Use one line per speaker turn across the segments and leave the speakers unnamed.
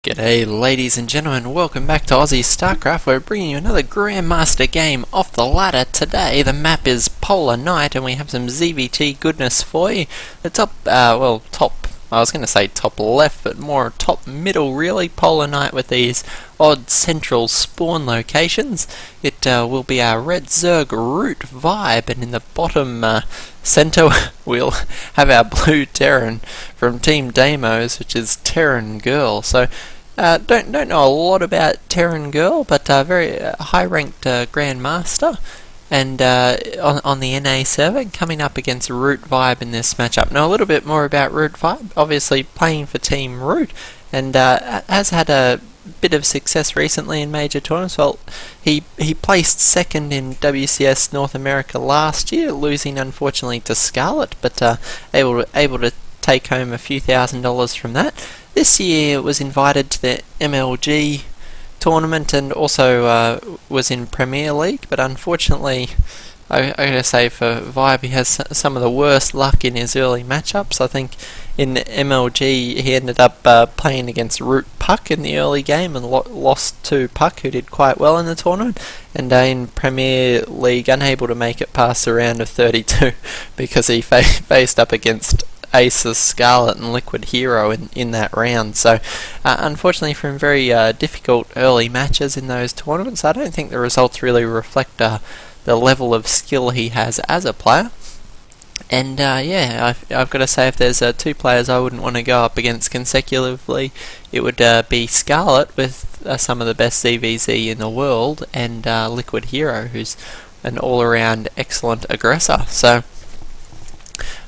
G'day ladies and gentlemen, welcome back to AussieStarcraft. We're bringing you another Grandmaster game off the ladder today. The map is Polar Night and we have some ZvT goodness for you. The top, I was going to say top left, but more top middle really, Polar Night with these odd central spawn locations. It will be our red Zerg ROOTVibe, and in the bottom center we'll have our blue Terran from Team Demos, which is TerranGirl. So don't know a lot about TerranGirl, but very high ranked Grandmaster. And on the NA server, coming up against ROOTVibe in this matchup. Now a little bit more about ROOTVibe, obviously playing for Team Root, and has had a bit of success recently in major tournaments. Well, he placed second in WCS North America last year, losing unfortunately to Scarlet, but able to take home a few $1,000s from that. This year was invited to the MLG tournament and also was in Premier League, but unfortunately I gotta say for Vibe he has some of the worst luck in his early matchups. I think in MLG he ended up playing against Root Puck in the early game and lost to Puck, who did quite well in the tournament, and in Premier League unable to make it past the round of 32 because he faced up against Aces, Scarlet and Liquid Hero in that round. So unfortunately from very difficult early matches in those tournaments, I don't think the results really reflect the level of skill he has as a player. And yeah, I've got to say, if there's two players I wouldn't want to go up against consecutively, it would be Scarlet with some of the best ZvZ in the world, and Liquid Hero, who's an all-around excellent aggressor. So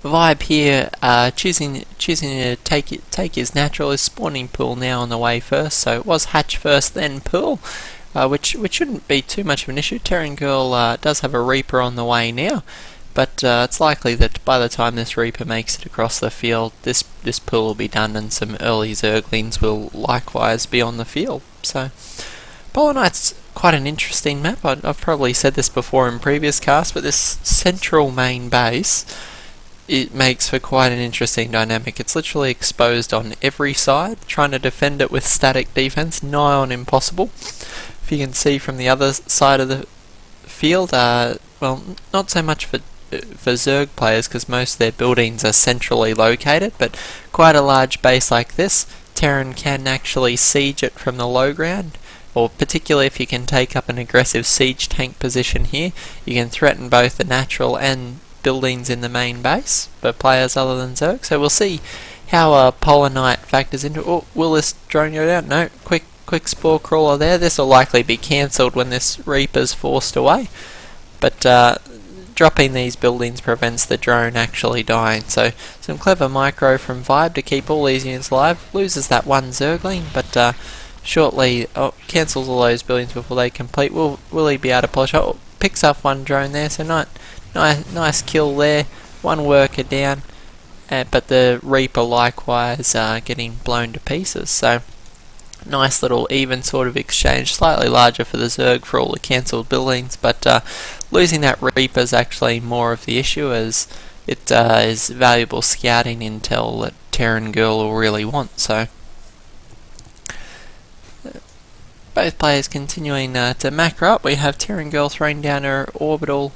Vibe here, choosing to take his natural. His spawning pool now on the way first, so it was hatch first then pool, which shouldn't be too much of an issue. TerranGirl does have a Reaper on the way now, but it's likely that by the time this Reaper makes it across the field, this pool will be done and some early Zerglings will likewise be on the field. So Polar Night's quite an interesting map. I've probably said this before in previous casts, but this central main base, it makes for quite an interesting dynamic. It's literally exposed on every side. Trying to defend it with static defense, nigh on impossible. If you can see from the other side of the field, well, not so much for Zerg players because most of their buildings are centrally located, but quite a large base like this, Terran can actually siege it from the low ground, or particularly if you can take up an aggressive siege tank position here, you can threaten both the natural and buildings in the main base for players other than Zerg. So we'll see how Polar Night factors into it. Oh, will this drone go down? No, quick spore crawler there. This will likely be cancelled when this Reaper's forced away, but dropping these buildings prevents the drone actually dying. So some clever micro from Vibe to keep all these units alive. Loses that one Zergling, but shortly cancels all those buildings before they complete. Will he be able to polish? Oh, picks up one drone there, so nice kill there, one worker down, but the Reaper likewise getting blown to pieces. So nice little even sort of exchange, slightly larger for the Zerg for all the cancelled buildings, but losing that Reaper is actually more of the issue, as it is valuable scouting intel that TerranGirl will really want. So both players continuing to macro up. We have TerranGirl throwing down her orbital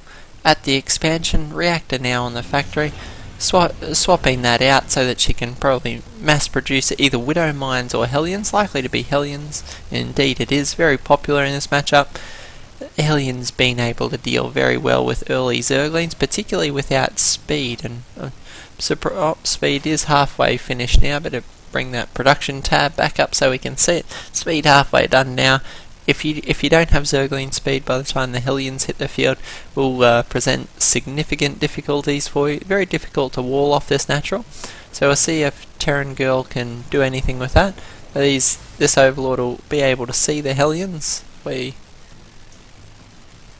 at the expansion, reactor now on the factory, swapping that out so that she can probably mass produce either Widow Mines or Hellions. Likely to be Hellions, indeed it is, very popular in this matchup. Hellions being able to deal very well with early Zerglings, particularly without speed, and speed is halfway finished now. Better bring that production tab back up so we can see it. Speed halfway done now. If you don't have Zergling speed by the time the Hellions hit the field, will present significant difficulties for you. Very difficult to wall off this natural. So we'll see if TerranGirl can do anything with that. This Overlord will be able to see the Hellions.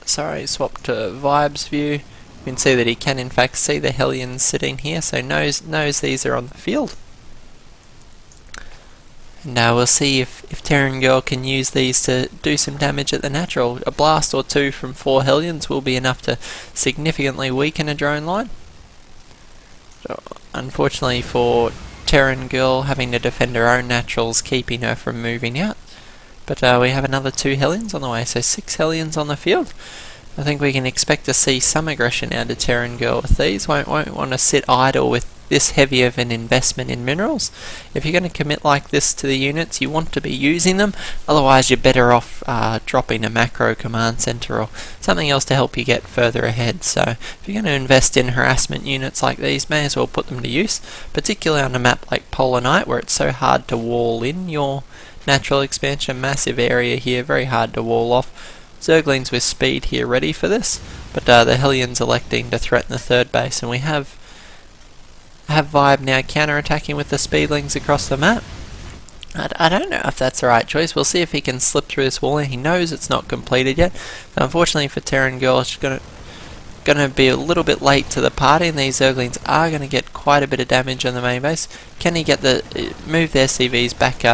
Swap to Vibe's view. You can see that he can in fact see the Hellions sitting here, so knows these are on the field. Now we'll see if TerranGirl can use these to do some damage at the natural. A blast or two from 4 Hellions will be enough to significantly weaken a drone line. So, unfortunately for TerranGirl having to defend her own naturals, keeping her from moving out. But we have another 2 Hellions on the way, so 6 Hellions on the field. I think we can expect to see some aggression out of TerranGirl with these. Won't want to sit idle with this heavy of an investment in minerals. If you're going to commit like this to the units, you want to be using them. Otherwise, you're better off dropping a macro command center or something else to help you get further ahead. So if you're going to invest in harassment units like these, may as well put them to use, particularly on a map like Polar Night, where it's so hard to wall in your natural expansion. Massive area here, very hard to wall off. Zerglings with speed here ready for this, but the Hellions electing to threaten the third base, and we have Vibe now counter-attacking with the speedlings across the map. I don't know if that's the right choice. We'll see if he can slip through this wall. He knows it's not completed yet. But unfortunately for TerranGirl, she's gonna be a little bit late to the party, and these Zerglings are gonna get quite a bit of damage on the main base. Can he get move their CVs back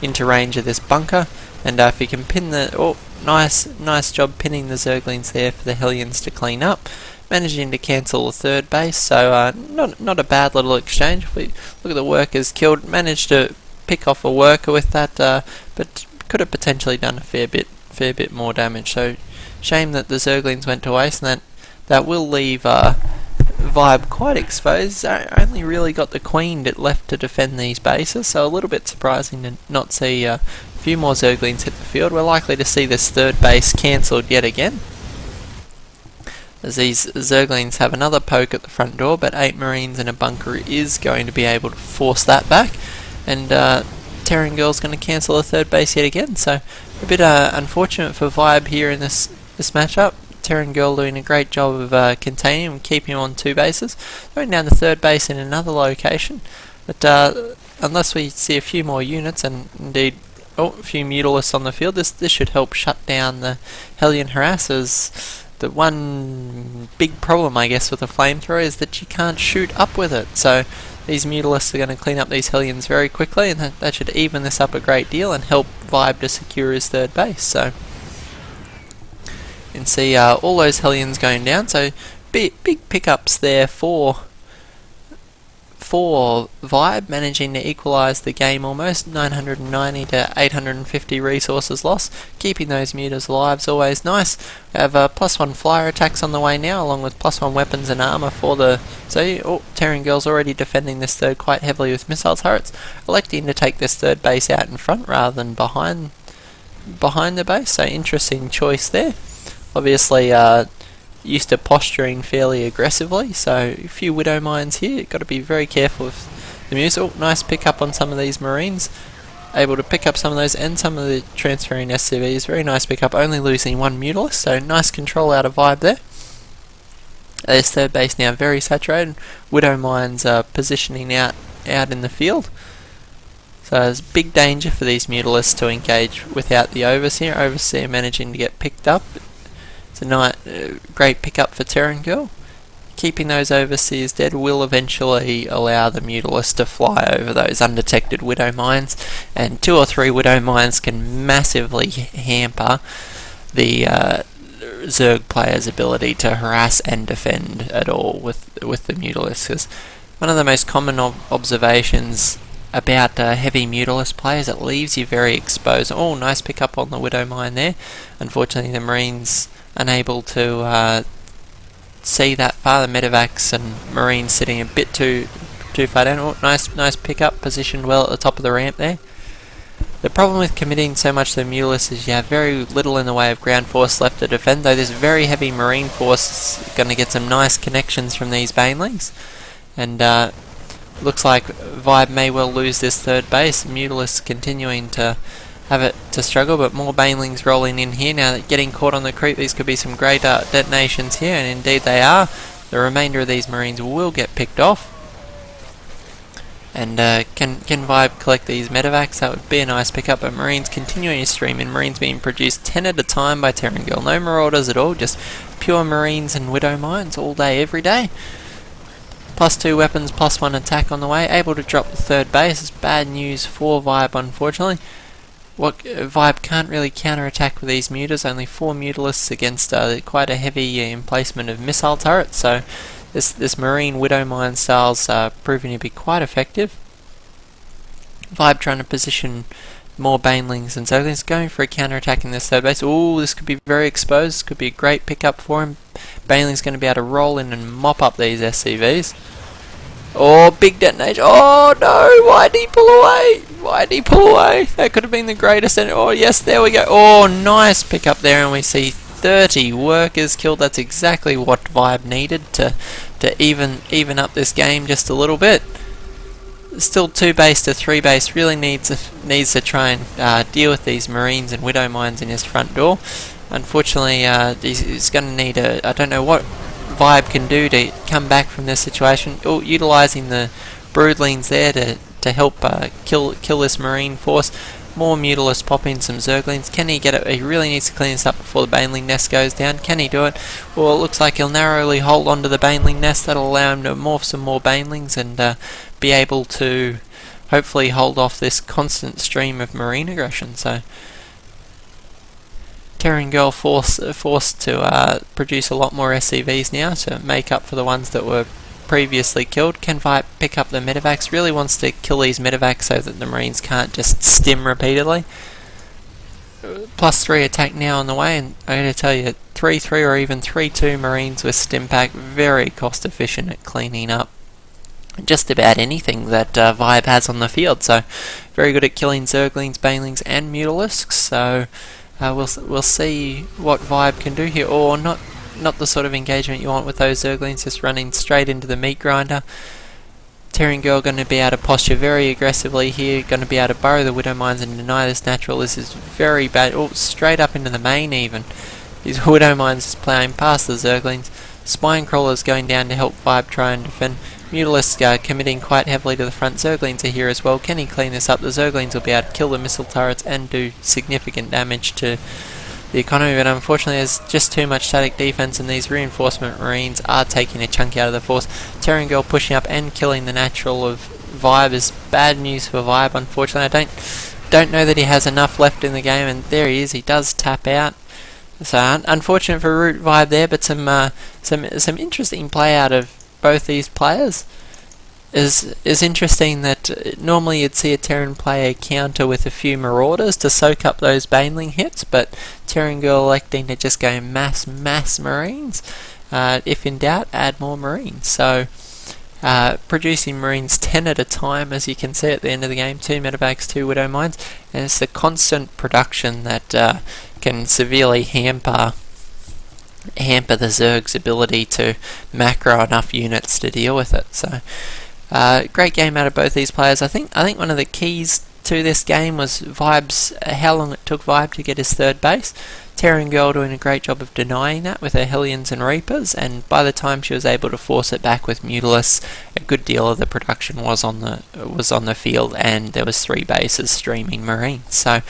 into range of this bunker? And if he can pin the nice job pinning the Zerglings there for the Hellions to clean up. Managing to cancel the third base, so not a bad little exchange. If we look at the workers killed, managed to pick off a worker with that, but could have potentially done a fair bit more damage. So shame that the Zerglings went to waste, and that will leave Vibe quite exposed. Only really got the Queen left to defend these bases, so a little bit surprising to not see a few more Zerglings hit the field. We're likely to see this third base cancelled yet again, as these Zerglings have another poke at the front door, but 8 Marines in a bunker is going to be able to force that back, and TerranGirl's going to cancel the third base yet again, so a bit unfortunate for Vibe here in this matchup. TerranGirl doing a great job of containing him and keeping him on 2 bases. Going down the third base in another location, but unless we see a few more units, and indeed a few Mutalisks on the field, this should help shut down the Hellion harassers. The one big problem, I guess, with a flamethrower is that you can't shoot up with it. So these Mutalisks are going to clean up these Hellions very quickly, and that should even this up a great deal and help Vibe to secure his third base. So you can see all those Hellions going down. So big pickups there for Vibe, managing to equalise the game almost. 990 to 850 resources lost, keeping those mutas alive is always nice. We have +1 flyer attacks on the way now, along with +1 weapons and armour for the... So TerranGirl's already defending this third quite heavily with missile turrets, electing to take this third base out in front rather than behind the base, so interesting choice there. Obviously used to posturing fairly aggressively, so a few Widow Mines here. Got to be very careful with the Muse. Nice pick up on some of these Marines. Able to pick up some of those and some of the transferring SCVs. Very nice pick up, only losing 1 Mutalisk, so nice control out of Vibe there. This third base now very saturated. Widow Mines positioning out in the field. So there's big danger for these Mutalisks to engage without the Overseer. Overseer managing to get picked up. It's a great pickup for TerranGirl. Keeping those Overseers dead will eventually allow the Mutalisks to fly over those undetected Widow Mines, and 2 or 3 Widow Mines can massively hamper the Zerg player's ability to harass and defend at all with the Mutalisks. One of the most common observations about heavy Mutalisk players, it leaves you very exposed. Oh, nice pick up on the Widow Mine there. Unfortunately, the Marines unable to see that far. The Medivacs and Marines sitting a bit too far down. Oh, nice pick up, positioned well at the top of the ramp there. The problem with committing so much to the Mutalisks is you have very little in the way of ground force left to defend, though this very heavy Marine force is going to get some nice connections from these Banelings, and looks like Vibe may well lose this third base. Mutalisks continuing to have it to struggle, but more Banelings rolling in here now. That getting caught on the creep, these could be some great detonations here, and indeed they are. The remainder of these Marines will get picked off. And can Vibe collect these Medivacs? That would be a nice pickup, but Marines continuing to stream in. Marines being produced 10 at a time by TerranGirl. No Marauders at all, just pure Marines and Widow Mines all day, every day. +2 weapons, +1 attack on the way. Able to drop the third base. It's bad news for Vibe, unfortunately. Vibe can't really counter-attack with these mutas. Only 4 Mutalisks against quite a heavy emplacement of missile turrets, so this Marine Widow Mine style's proving to be quite effective. Vibe trying to position more banelings and zerglings, going for a counter-attack in this third base. Ooh, this could be very exposed. This could be a great pickup for him. Baneling's going to be able to roll in and mop up these SCVs. Oh, big detonation. Oh no, why did he pull away? Why did he pull away? That could have been the greatest. Oh yes, there we go. Oh, nice pickup there, and we see 30 workers killed. That's exactly what Vibe needed to even up this game just a little bit. Still 2 base to 3 base. Really needs to try and deal with these Marines and Widow Mines in his front door. Unfortunately, he's going to need a... I don't know what Vibe can do to come back from this situation. Oh, utilising the Broodlings there to help kill this Marine force. More Mutalisks pop in some Zerglings. Can he get it? He really needs to clean this up before the Baneling nest goes down. Can he do it? Well, it looks like he'll narrowly hold onto the Baneling nest. That'll allow him to morph some more Banelings and be able to hopefully hold off this constant stream of Marine aggression. So TerranGirl forced to produce a lot more SCVs now to make up for the ones that were previously killed. Can Vibe pick up the Medivacs? Really wants to kill these Medivacs so that the Marines can't just stim repeatedly. +3 attack now on the way, and I'm going to tell you, 3-3 or even 3-2 Marines with stim pack, very cost efficient at cleaning up just about anything that Vibe has on the field. So very good at killing Zerglings, Banelings and Mutalisks. So we'll see what Vibe can do here. Or not the sort of engagement you want with those Zerglings, just running straight into the meat grinder. TerranGirl going to be able to posture very aggressively here, going to be able to burrow the Widow Mines and deny this natural. This is very bad. Oh, straight up into the main even. These Widow Mines is playing past the Zerglings. Spine Crawlers going down to help Vibe try and defend. Mutalisks committing quite heavily to the front. Zerglings are here as well. Can he clean this up? The Zerglings will be able to kill the missile turrets and do significant damage to the economy, but unfortunately there's just too much static defense, and these reinforcement Marines are taking a chunk out of the force. TerranGirl pushing up and killing the natural of Vibe is bad news for Vibe, unfortunately. I don't know that he has enough left in the game, and there he is. He does tap out. So unfortunate for ROOTVibe there, but some interesting play out of both these players. Is interesting that normally you'd see a Terran player counter with a few Marauders to soak up those Baneling hits, but TerranGirl electing to just go mass Marines. If in doubt, add more Marines. So producing Marines 10 at a time, as you can see at the end of the game. 2 Medivacs, 2 Widow Mines, and it's the constant production that can severely hamper the Zerg's ability to macro enough units to deal with it. So great game out of both these players. I think one of the keys to this game was Vibe's how long it took Vibe to get his third base. TerranGirl doing a great job of denying that with her Hellions and Reapers, and by the time she was able to force it back with Mutalisks, a good deal of the production was on the field, and there was 3 bases streaming Marines. So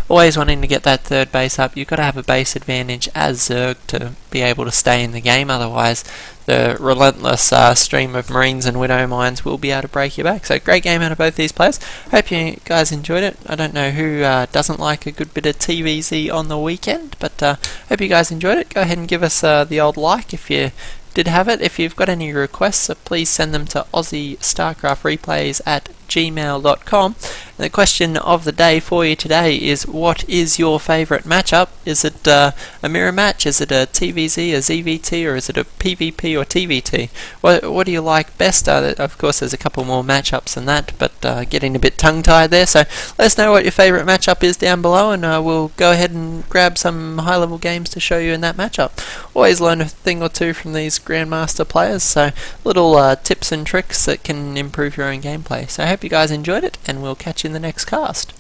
always wanting to get that third base up, you've got to have a base advantage as Zerg to be able to stay in the game, otherwise the relentless stream of Marines and Widow Mines will be able to break your back. So great game out of both these players. Hope you guys enjoyed it. I don't know who doesn't like a good bit of TVZ on the weekend, but hope you guys enjoyed it. Go ahead and give us the old like if you did have it. If you've got any requests, please send them to aussiestarcraftreplays at gmail.com. And the question of the day for you today is, what is your favourite matchup? Is it a mirror match? Is it a TVZ, a ZvT, or is it a PvP or TVT? What do you like best? Of course there's a couple more matchups than that, but getting a bit tongue-tied there, so let us know what your favourite matchup is down below, and we'll go ahead and grab some high-level games to show you in that matchup. Always learn a thing or two from these Grandmaster players, so little tips and tricks that can improve your own gameplay. So I hope you guys enjoyed it, and we'll catch you in the next cast.